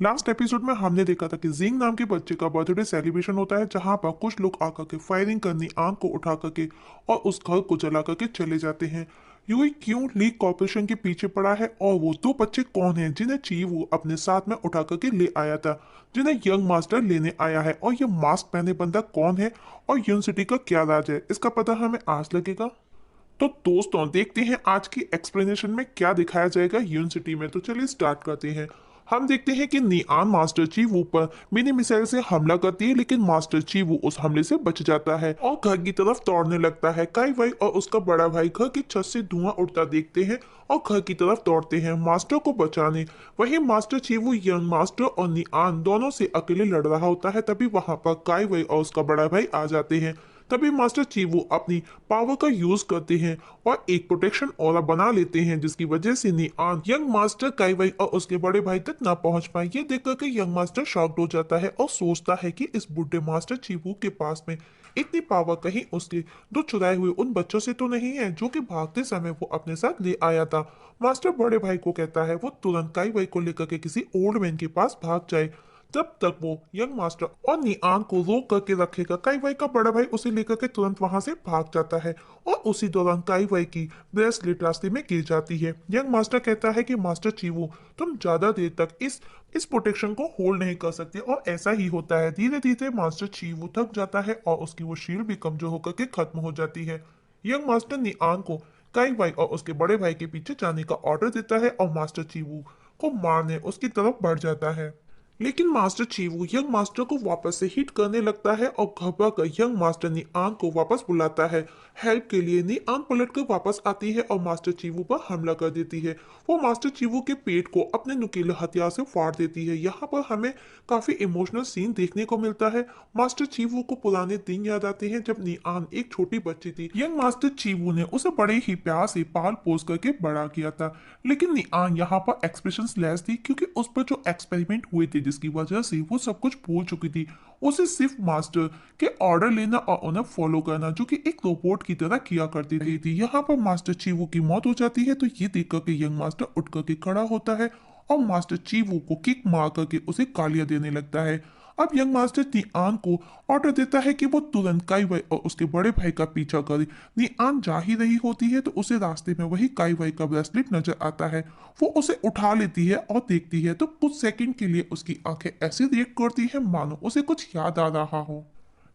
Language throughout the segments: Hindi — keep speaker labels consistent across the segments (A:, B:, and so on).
A: लास्ट एपिसोड में हमने देखा था कि जिंग नाम के बच्चे का बर्थडे सेलिब्रेशन होता है, जहां पर कुछ लोग आकर के फायरिंग करनी आग को उठा करके और उस घर को जला करके चले जाते हैं। यूई क्यों लीग कॉर्पोरेशन के पीछे पड़ा है और वो दो बच्चे कौन हैं जिन्हें चीवू अपने साथ में उठा करके ले आया था, जिन्हें यंग मास्टर लेने आया है, और ये मास्क पहने बंदा कौन है और यूनिवर्सिटी का क्या राज है, इसका पता हमें आज लगेगा। तो दोस्तों देखते हैं आज की एक्सप्लेनेशन में क्या दिखाया जाएगा यूनिवर्सिटी में। तो चलिए स्टार्ट करते हैं। हम देखते हैं कि निआन मास्टर चीवू पर मिनी मिसाइल से हमला करती है, लेकिन मास्टर चीवू उस हमले से बच जाता है और घर की तरफ दौड़ने लगता है। काई वाई और उसका बड़ा भाई घर की छत से धुआं उड़ता देखते हैं और घर की तरफ दौड़ते हैं मास्टर को बचाने। वहीं मास्टर चीवू यंग मास्टर और निआन दोनों से अकेले लड़ रहा होता है। तभी वहां पर काई वाई और उसका बड़ा भाई आ जाते हैं। तभी मास्टर चीवू अपनी पावर का यूज करते हैं और एक प्रोटेक्शन ऑरा बना लेते हैं, जिसकी वजह से निआन यंग मास्टर काइवाई और उसके बड़े भाई तक ना पहुंच पाए। ये देखकर के यंग मास्टर शॉक्ड हो जाता है और सोचता है कि इस बुढ़े मास्टर चीवू के पास में इतनी पावर कहीं उसके दो चुराए हुए उन बच्चों से तो नहीं है जो कि भागते समय वो अपने साथ ले आया था। मास्टर बड़े भाई को कहता है वो तुरंत काइवाई को लेकर के किसी ओल्ड मैन के पास भाग जाए। तब तक वो यंग मास्टर और निआन को रोक करके रखेगा। काई वाई का बड़ा भाई उसे लेकर के तुरंत वहां से भाग जाता है और उसी दौरान काई वाई की ब्रेसलेट रास्ते में गिर जाती है। यंग मास्टर कहता है कि मास्टर चीवू, तुम ज्यादा देर तक इस प्रोटेक्शन को होल्ड नहीं कर सकते, और ऐसा ही होता है। धीरे धीरे मास्टर चीवू थक जाता है और उसकी वो शील्ड भी कमजोर होकर के खत्म हो जाती है। यंग मास्टर निआन को काई वाई और उसके बड़े भाई के पीछे जाने का ऑर्डर देता है और मास्टर चीवू को मारने उसकी तरफ बढ़ जाता है। लेकिन मास्टर चीवू यंग मास्टर को वापस से हिट करने लगता है और घबरा कर यंग मास्टर निआन को वापस बुलाता है हेल्प के लिए। निआन पलट कर वापस आती है और मास्टर चीवू पर हमला कर देती है। वो मास्टर चीवू के पेट को अपने नुकीले हथियार से फाड़ देती है। यहाँ पर हमें काफी इमोशनल सीन देखने को मिलता है। मास्टर चीवू को पुराने दिन याद आते हैं जब निआन एक छोटी बच्ची थी। यंग मास्टर चीवू ने उसे बड़े ही प्यार से पाल पोस करके बड़ा किया था, लेकिन निआन यहाँ पर एक्सप्रेशंस लेस थी, क्योंकि उस पर जो एक्सपेरिमेंट हुए थे जिसकी वजह से वो सब कुछ भूल चुकी थी। उसे सिर्फ मास्टर के ऑर्डर लेना और उन्हें फॉलो करना, जो कि एक रोबोट की तरह किया करती थी। यहाँ पर मास्टर चीवू की मौत हो जाती है, तो ये देख करके यंग मास्टर उठ करके खड़ा होता है और मास्टर चीवू को किक मार करके उसे गालियां देने लगता है। अब यंग मास्टर निआन को ऑर्डर देता है कि वो तुरंत काई वाई और उसके बड़े भाई का पीछा करे। निआन जा ही रही होती है तो उसे रास्ते में वही काई वाई का ब्रेसलेट नजर आता है। वो उसे उठा लेती है और देखती है तो कुछ सेकंड के लिए उसकी आंखें ऐसे रिएक्ट करती है मानो उसे कुछ याद आ रहा हो।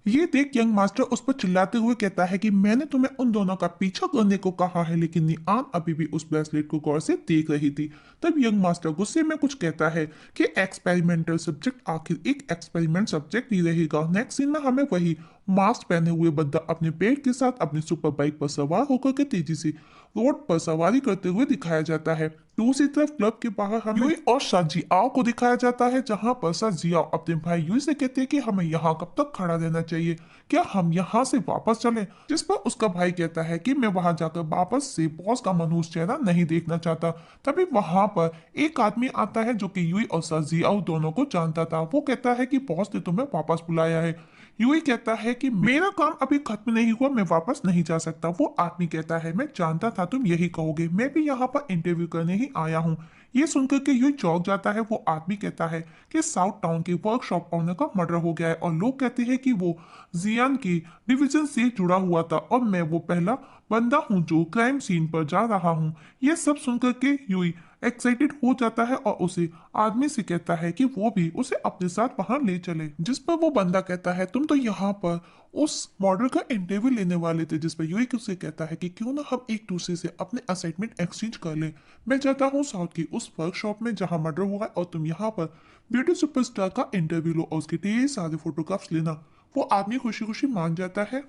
A: ये देख यंग मास्टर उस पर चिल्लाते हुए कहता है कि मैंने तुम्हें उन दोनों का पीछा करने को कहा है, लेकिन निआन अभी भी उस ब्रेसलेट को गौर से देख रही थी। तब यंग मास्टर गुस्से में कुछ कहता है कि एक्सपेरिमेंटल सब्जेक्ट आखिर एक एक्सपेरिमेंट सब्जेक्ट ही रहेगा। नेक्स्ट सीन में हमें वही मास्क पहने हुए बंदा अपने पेट के साथ अपनी सुपर बाइक पर सवार होकर के तेजी से रोड पर सवारी करते हुए दिखाया जाता है। दूसरी तरफ क्लब के बाहर हमें यूई और शाजियाओ को दिखाया जाता है, जहां पर शाजियाओ अपने भाई यूई से कहते हैं कि हमें यहाँ कब तक खड़ा रहना चाहिए, क्या हम यहाँ से वापस चलें। जिस पर उसका भाई कहता है कि मैं वहां जाकर वापस से बॉस का मनहूस चेहरा नहीं देखना चाहता। तभी वहां पर एक आदमी आता है जो कि यूई और शाजियाओ दोनों को जानता था। वो कहता है कि बॉस ने तुम्हें वापस बुलाया है। यूही कहता है कि मेरा काम अभी खत्म नहीं हुआ, मैं वापस नहीं जा सकता। वो आदमी कहता है मैं जानता था तुम यही कहोगे, मैं भी यहाँ पर इंटरव्यू करने ही आया हूँ। ये सुनकर के यूही चौंक जाता है। वो आदमी कहता है कि साउथ टाउन के वर्कशॉप ओनर का मर्डर हो गया है और लोग कहते हैं कि वो जियान की डिवीजन से जुड़ा हुआ था और मैं वो पहला बंदा हूँ जो क्राइम सीन पर जा रहा हूँ। ये सब सुनकर के यूई एक्साइटेड हो जाता है और उसे आदमी से कहता है कि वो भी उसे अपने साथ वहां ले चले। जिस पर वो बंदा कहता है तुम तो यहाँ पर उस मॉडल का इंटरव्यू लेने वाले थे। जिस पर यूई उसे कहता है कि क्यों ना हम एक दूसरे से अपने असाइनमेंट एक्सचेंज कर ले। मैं जाता हूँ साउथ की उस वर्कशॉप में जहाँ मर्डर हुआ है और तुम यहाँ पर ब्यूटी सुपरस्टार का इंटरव्यू लो और उसके ढेर सारे फोटोग्राफ्स लेना। वो आदमी खुशी खुशी मान जाता है।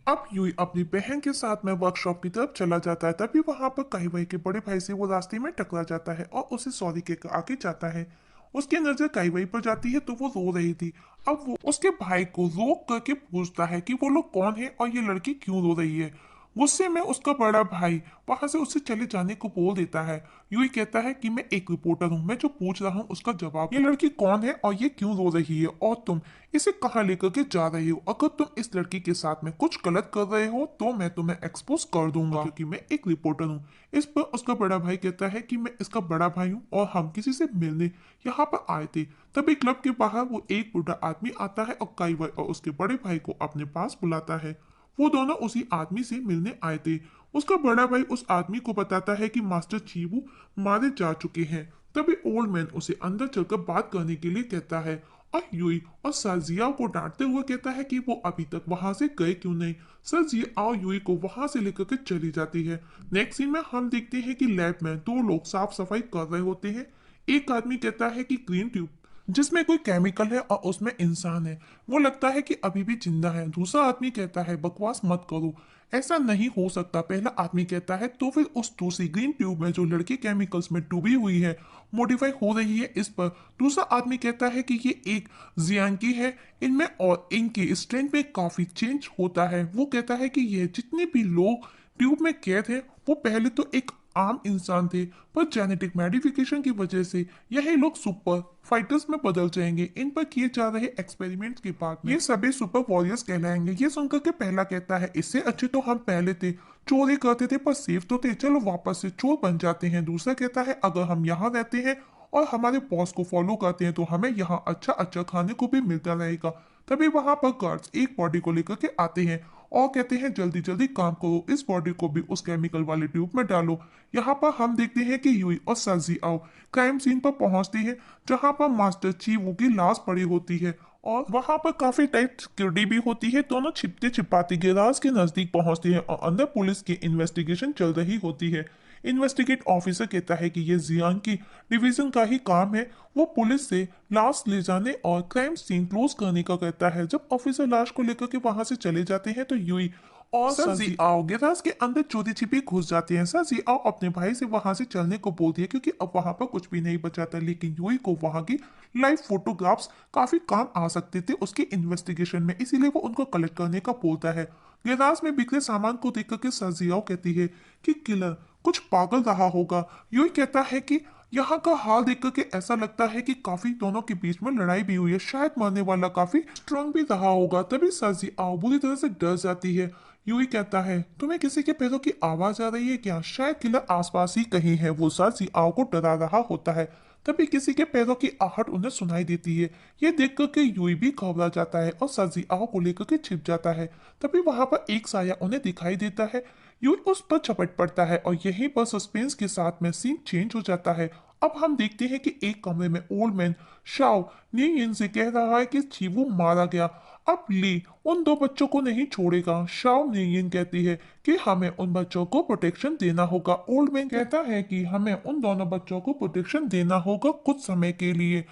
A: अब यूई अपनी बहन के साथ में वर्कशॉप की तरफ चला जाता है। तभी वहां पर काईवाई के बड़े भाई से वो रास्ते में टकरा जाता है और उसे सॉरी कहकर आगे जाता है। उसकी नजर काईवाई पर जाती है तो वो रो रही थी। अब वो उसके भाई को रोक करके पूछता है कि वो लोग कौन है और ये लड़की क्यों रो रही है। गुस्से में उसका बड़ा भाई वहां से उससे चले जाने को बोल देता है। यूई कहता है कि मैं एक रिपोर्टर हूँ, मैं जो पूछ रहा हूँ उसका जवाब, ये लड़की कौन है और ये क्यों रो रही है और तुम इसे कहाँ लेकर के जा रहे हो? अगर तुम इस लड़की के साथ में कुछ गलत कर रहे हो तो मैं तुम्हें एक्सपोज कर दूंगा, क्योंकि मैं एक रिपोर्टर हूँ। इस पर उसका बड़ा भाई कहता है कि मैं इसका बड़ा भाई हूँ और हम किसी से मिलने यहाँ पर आए थे। तभी क्लब के बाहर वो एक बूढ़ा आदमी आता है और काइवै और उसके बड़े भाई को अपने पास बुलाता है। वो दोनों उसी आदमी से मिलने आए थे। उसका बड़ा भाई उस आदमी को बताता है कि मास्टर चीवू मारे जा चुके हैं। तभी ओल्ड मैन उसे अंदर चलकर बात करने के लिए कहता है और यूई और सर्जियाओ को डांटते हुए कहता है कि वो अभी तक वहां से गए क्यों नहीं। सर्जियाओ यूई को वहां से लेकर के चली जाती है। नेक्स्ट सीन में हम देखते हैं कि लैब में दो लोग साफ सफाई कर रहे होते हैं। एक आदमी कहता है कि ग्रीन ट्यूब जिसमें कोई केमिकल है और उसमें इंसान है, वो लगता है कि अभी भी जिंदा है। दूसरा आदमी कहता है बकवास मत करो, ऐसा नहीं हो सकता। पहला आदमी कहता है तो फिर उस दूसरी ग्रीन ट्यूब में जो लड़की केमिकल्स में डूबी हुई है मॉडिफाई हो रही है इस पर। दूसरा आदमी कहता है कि ये एक जियान की है, इनमें और इनकी स्ट्रेंथ में काफी चेंज होता है। वो कहता है कि ये जितने भी लोग ट्यूब में कैद है वो पहले तो एक आम इंसान थे, पर जेनेटिक मॉडिफिकेशन की वजह से यही लोग सुपर फाइटर्स में बदल जाएंगे। इन पर किए जा रहे एक्सपेरिमेंट्स के बाद ये सभी सुपर वॉरियर्स कहलाएंगे। ये सुनकर के पहला कहता है इससे अच्छे तो हम पहले थे, चोरी करते थे पर सेफ तो थे, चलो वापस से चोर बन जाते हैं। दूसरा कहता है अगर हम यहाँ रहते हैं और हमारे बॉस को फॉलो करते हैं तो हमें यहाँ अच्छा अच्छा खाने को भी मिलता रहेगा। तभी वहां पर गार्ड्स एक बॉडी को लेकर के आते हैं और कहते हैं जल्दी जल्दी काम करो, इस बॉडी को भी उस केमिकल वाले ट्यूब में डालो। यहाँ पर हम देखते हैं कि यूई और सर्जी आओ क्राइम सीन पर पहुंचती है, जहाँ पर मास्टर चीवू की लाश पड़ी होती है और वहां पर काफी टाइट सिक्योरिटी भी होती है। दोनों छिपते छिपाते गिराज के नजदीक पहुंचते हैं और अंदर पुलिस की इन्वेस्टिगेशन चल रही होती है। इन्वेस्टिगेट ऑफिसर कहता है कि ये जियान की डिवीजन का ही काम है। वो पुलिस से लाश ले जाने और क्राइम सीन क्लोज करने का कहता है। जब ऑफिसर लाश को लेकर के वहां से चले जाते हैं तो यूई और सजी आओ गिराज के अंदर चोरी छिपी घुस जाते हैं। सजी आओ अपने भाई से वहां से चलने को बोलती है क्योंकि अब वहां पर कुछ भी नहीं बचा था, लेकिन यूई को वहां की लाइव फोटोग्राफ्स काफी काम आ सकते थे उसकी इन्वेस्टिगेशन में, इसीलिए वो उनको कलेक्ट करने का बोलता है। गैराज में बिखरे सामान को देख करके सर्जियाओ कहती है कि किलर कुछ पागल रहा होगा। यूही कहता है कि यहाँ का हाल देख करके ऐसा लगता है कि काफी दोनों के बीच में लड़ाई भी हुई है, शायद मरने वाला काफी स्ट्रांग भी रहा होगा। तभी सर्जियाओ बुरी तरह से डर जाती है। यूही कहता है तुम्हें किसी के पैरों की आवाज आ रही है क्या? शायद किलर आसपास ही कहीं है। वो सर्जियाओ को डरा रहा होता है। तभी किसी के पैरों की आहट उन्हें सुनाई देती है। ये देख करके यूई भी घबरा जाता है और सर्जियाओ को लेकर के छिप जाता है। तभी वहां पर एक साया उन्हें दिखाई देता है। यूई उस पर झपट पड़ता है और यहीं पर सस्पेंस के साथ में सीन चेंज हो जाता है। अब हम देखते हैं कि एक कमरे में ओल्ड मैन शाओ नियन से कह रहा है कि चीवू मारा गया। अब ली उन दो बच्चों को नहीं छोड़ेगा। शाओ नियन कहती है कि हमें उन बच्चों को प्रोटेक्शन देना होगा। ओल्ड मैन कहता है कि हमें उन दोनों बच्चों को प्रोटेक्शन देना होगा कुछ समय के लिए,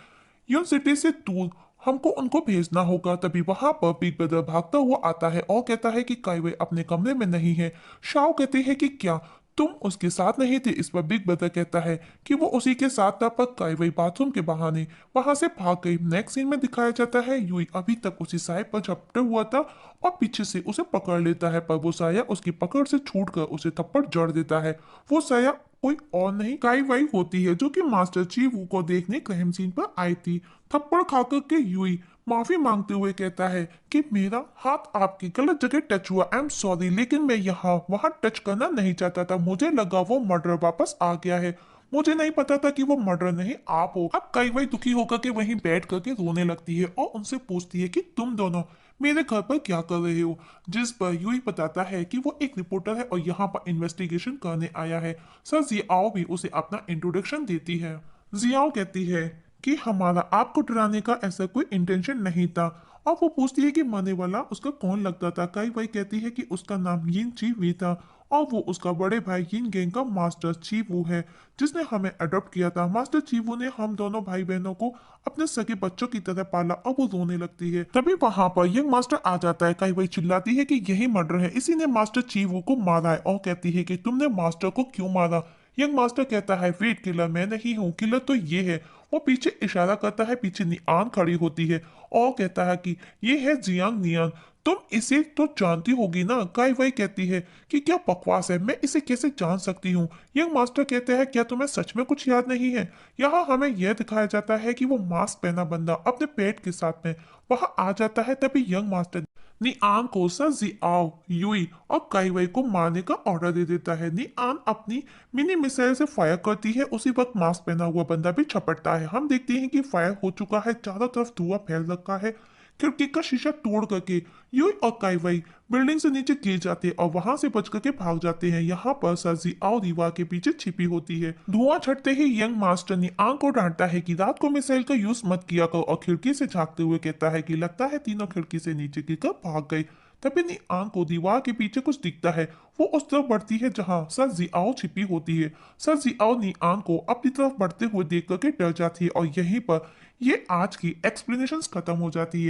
A: यून सिटी से दूर हमको उनको भेजना होगा। तभी वहां पर बिग ब्रदर भागता हुआ आता है और कहता है कि काइवे अपने कमरे में नहीं है। शाओ कहते हैं कि क्या तुम उसके साथ नहीं थे? इस पर बिग ब्रदर कहता है कि वो उसी के साथ था, पर काइवे बाथरूम के बहाने वहां से भाग गई। नेक्स्ट सीन में दिखाया जाता है यूई अभी तक उसी साया पर झपटे हुआ था और पीछे से उसे पकड़ लेता है, पर वो साया उसकी पकड़ से छूटकर उसे थप्पड़ जड़ देता है। वो साया कोई और नहीं काई वाई होती है जो कि मास्टर चीवू को देखने क्राइम सीन पर आई थी। थप्पड़ खाकर के यूई माफी मांगते हुए कहता है कि मेरा हाथ आपकी गलत जगह टच हुआ, आई एम सॉरी, लेकिन मैं यहाँ वहां टच करना नहीं चाहता था, मुझे लगा वो मर्डर वापस आ गया है, मुझे नहीं पता था कि वो मर्डर नहीं आप हो। अब कई वही दुखी होकर के वहीं बैठ करके रोने लगती है और उनसे पूछती है कि तुम दोनों मेरे घर पर क्या कर रहे हो? जिस पर यूही बताता है कि वो एक रिपोर्टर है और यहाँ पर इन्वेस्टिगेशन करने आया है। सर जियाओ भी उसे अपना इंट्रोडक्शन देती है। जियाओ कहती है कि हमारा आपको डराने का ऐसा कोई इंटेंशन नहीं था, और वो पूछती है कि मरने वाला उसका कौन लगता था। काई वही कहती है कि उसका नाम यिन ची वी था और वो उसका बड़े भाई यिन गैंग का मास्टर चीवू है जिसने हमें अडॉप्ट किया था। मास्टर चीवू ने हम दोनों भाई बहनों को अपने सगे बच्चों की तरह पाला और वो रोने लगती है। तभी वहां पर यंग मास्टर आ जाता है। काई वही चिल्लाती है कि यही मर्डर है, इसी ने मास्टर चीवू को मारा है, और कहती है कि तुमने मास्टर को क्यों मारा? यंग मास्टर कहता है वेट, किलर मैं नहीं हूँ, किलर तो ये है। वो पीछे इशारा करता है, पीछे निआन खड़ी होती है और कहता है कि ये है जियांग नियान, तुम इसे तो जानती होगी ना। काई वही कहती है कि क्या बकवास है, मैं इसे कैसे जान सकती हूँ। यंग मास्टर कहते हैं क्या तुम्हें सच में कुछ याद नहीं है। यहाँ हमें यह दिखाया जाता है कि वो मास्क पहना बंदा अपने पेट के साथ में वहां आ जाता है। तभी यंग मास्टर निआन को सर जियाओ, युई और काइवई को मारने का ऑर्डर दे देता है। निआन अपनी मिनी मिसाइल से फायर करती है, उसी वक्त मास्क पहना हुआ बंदा भी झपटता है। हम देखते हैं कि फायर हो चुका है, चारों तरफ धुआं फैल रखा है। खिड़की का शीशा तोड़ करके युई और काइवई बिल्डिंग से नीचे गिर जाते हैं और वहां से बच करके भाग जाते हैं। यहाँ पर सरजी आओ दीवार के पीछे छिपी होती है। धुआं छटते ही यंग मास्टर ने आंख को डांटता है कि रात को मिसाइल का यूज मत किया करो और खिड़की से झांकते हुए कहता है कि लगता है तीनों खिड़की से नीचे गिरकर भाग गए। तभी नी आंख को दीवार के पीछे कुछ दिखता है। वो उस तरफ बढ़ती है जहां सर जियाओ छिपी होती है। सर जियाओ नी आंख को अपनी तरफ बढ़ते हुए देख करके डर जाती है और यहीं पर ये आज की एक्सप्लेनेशन खत्म हो जाती है।